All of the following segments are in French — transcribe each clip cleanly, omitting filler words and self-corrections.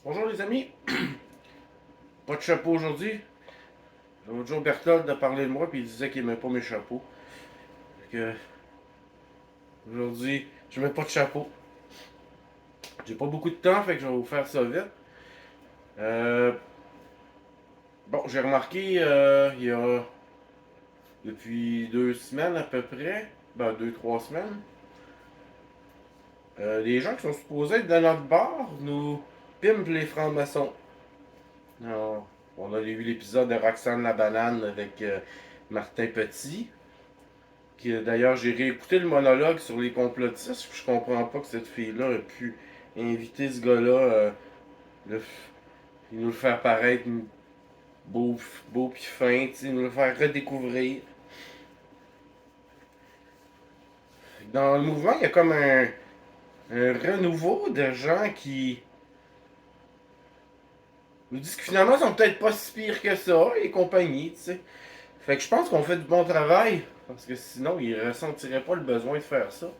Bonjour les amis, pas de chapeau aujourd'hui. L'autre jour Berthold a parlé de moi puis il disait qu'il aimait pas mes chapeaux. Fait que aujourd'hui, je mets pas de chapeau. J'ai pas beaucoup de temps, fait que je vais vous faire ça vite. Euh, bon, j'ai remarqué il y a depuis 2 semaines à peu près, ben 2, 3 semaines, les gens qui sont supposés être dans notre bar nous pimpent les francs-maçons. Alors, on a vu l'épisode de Roxane la banane avec Martin Petit. D'ailleurs, j'ai réécouté le monologue sur les complotistes, puis je comprends pas que cette fille-là ait pu inviter ce gars-là, le, il nous le faire paraître beau, beau pis fin, nous le faire redécouvrir. Dans le mouvement, il y a comme un renouveau de gens qui nous disent que finalement, ils sont peut-être pas si pires que ça, et compagnie, tu sais. Fait que je pense qu'on fait du bon travail, parce que sinon, ils ressentiraient pas le besoin de faire ça.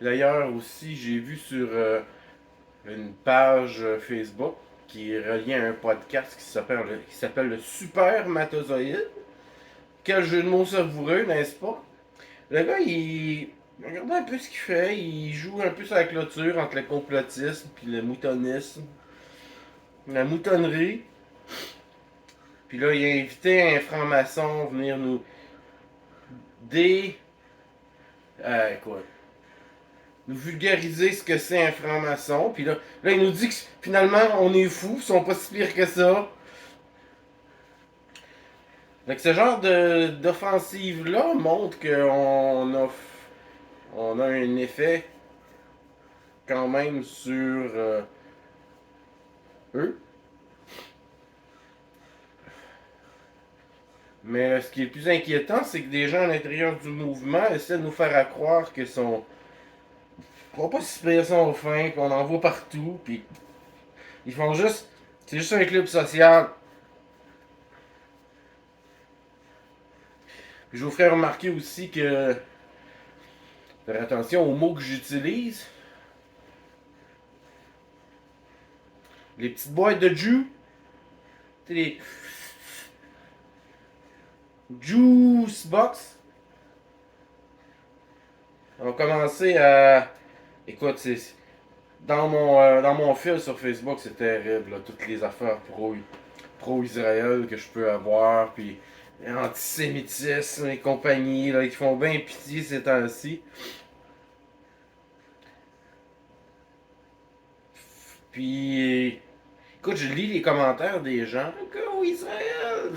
D'ailleurs, aussi, j'ai vu sur une page Facebook qui est reliée à un podcast qui s'appelle le Super Matozoïde. Quel jeu de mots savoureux, n'est-ce pas? Le gars, il regarde un peu ce qu'il fait, il joue un peu sur la clôture entre le complotisme puis le moutonnisme, la moutonnerie. Puis là, il a invité un franc-maçon à venir nous dé... quoi? Nous vulgariser ce que c'est un franc-maçon. Puis là, il nous dit que finalement, on est fous, ils sont pas si pires que ça. Donc ce genre d'offensive-là montre qu'on a un effet quand même sur eux. Mais ce qui est le plus inquiétant, c'est que des gens à l'intérieur du mouvement essaient de nous faire croire qu'ils sont pas si pires, sont fins, qu'on en voit partout, puis ils font juste... C'est juste un club social. Puis je vous ferai remarquer aussi que... Faire attention aux mots que j'utilise. Les petites boîtes de jus. Les juice box. On a commencé à... Écoute, dans mon fil sur Facebook, c'est terrible, là, toutes les affaires pro-Israël que je peux avoir, puis antisémitisme et compagnie, là, qui font bien pitié ces temps-ci. Puis, écoute, je lis les commentaires des gens. Oh, Israël!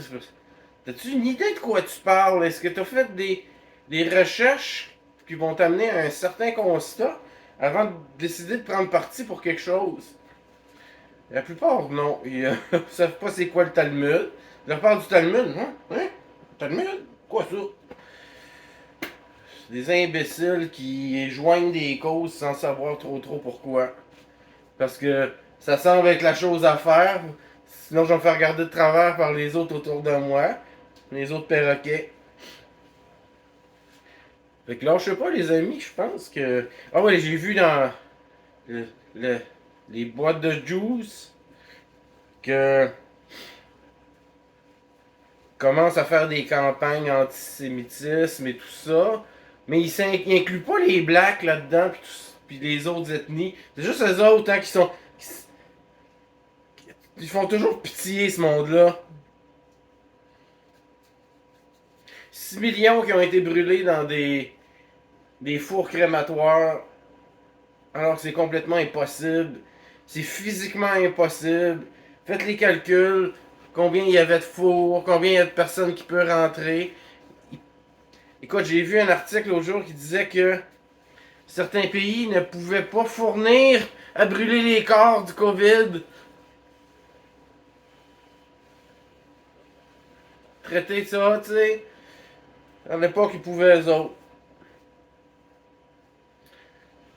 T'as-tu une idée de quoi tu parles? Est-ce que t'as fait des recherches qui vont t'amener à un certain constat avant de décider de prendre parti pour quelque chose? La plupart, non. Ils ne savent pas c'est quoi le Talmud. Je leur parle du Talmud. Hein? Hein? Talmud? Quoi ça? Des imbéciles qui joignent des causes sans savoir trop pourquoi. Parce que ça semble être la chose à faire. Sinon, je vais me faire regarder de travers par les autres autour de moi. Les autres perroquets. Fait que là, je sais pas, les amis, je pense que. Ah ouais, j'ai vu dans le- le- les boîtes de juice que commence à faire des campagnes antisémitisme et tout ça, mais ils incluent pas les blacks là-dedans puis les autres ethnies. C'est juste les autres hein, ils font toujours pitié ce monde-là. 6 millions qui ont été brûlés dans des fours crématoires alors que c'est complètement impossible. C'est physiquement impossible. Faites les calculs. Combien il y avait de fours, combien il y a de personnes qui peuvent rentrer. Écoute, j'ai vu un article l'autre jour qui disait que certains pays ne pouvaient pas fournir à brûler les corps du COVID. Traiter ça, tu sais. À l'époque, ils pouvaient eux autres.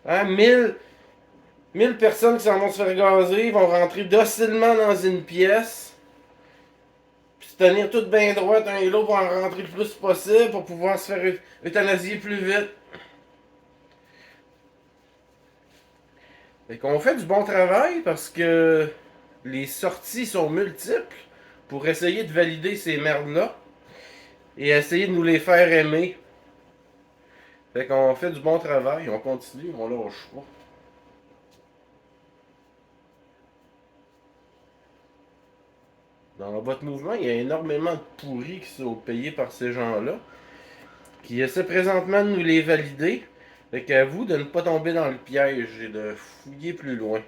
Hein, 1000 personnes qui s'en vont se faire gazer vont rentrer docilement dans une pièce, puis se tenir toutes bien droites un et l'autre pour en rentrer le plus possible pour pouvoir se faire euthanasier plus vite. Fait qu'on fait du bon travail parce que les sorties sont multiples pour essayer de valider ces merdes-là et essayer de nous les faire aimer. Fait qu'on fait du bon travail, on continue, on lâche pas. Dans votre mouvement, il y a énormément de pourris qui sont payés par ces gens-là, qui essaient présentement de nous les valider. Fait qu'à vous de ne pas tomber dans le piège et de fouiller plus loin.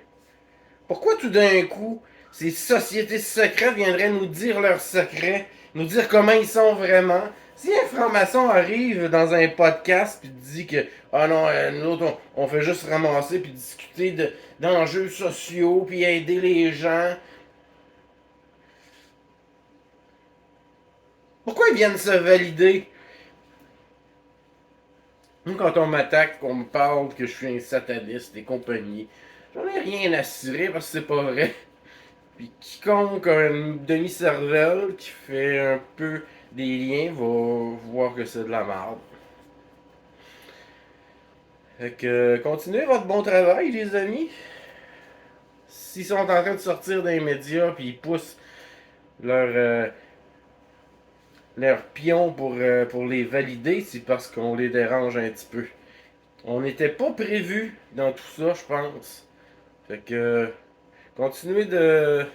Pourquoi tout d'un coup, ces sociétés secrètes viendraient nous dire leurs secrets, nous dire comment ils sont vraiment? Si un franc-maçon arrive dans un podcast puis dit que ah non, nous autres on fait juste ramasser puis discuter d'enjeux sociaux puis aider les gens, pourquoi ils viennent se valider? Nous, quand on m'attaque, qu'on me parle que je suis un sataniste et compagnie, j'en ai rien à cirer parce que c'est pas vrai. Puis quiconque a une demi-cervelle qui fait un peu des liens va voir que c'est de la merde. Fait que continuez votre bon travail, les amis. S'ils sont en train de sortir des médias puis ils poussent leur, leurs pions pour les valider, c'est parce qu'on les dérange un petit peu. On n'était pas prévu dans tout ça, je pense. Fait que continuez de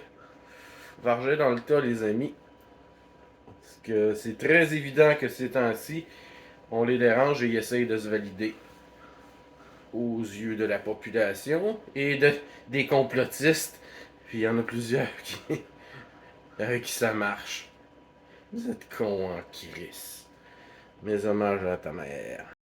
varger dans le tas, les amis. Parce que c'est très évident que ces temps-ci, on les dérange et ils essayent de se valider aux yeux de la population et des complotistes. Puis il y en a plusieurs qui, avec qui ça marche. Vous êtes cons en crise. Mes hommages à ta mère.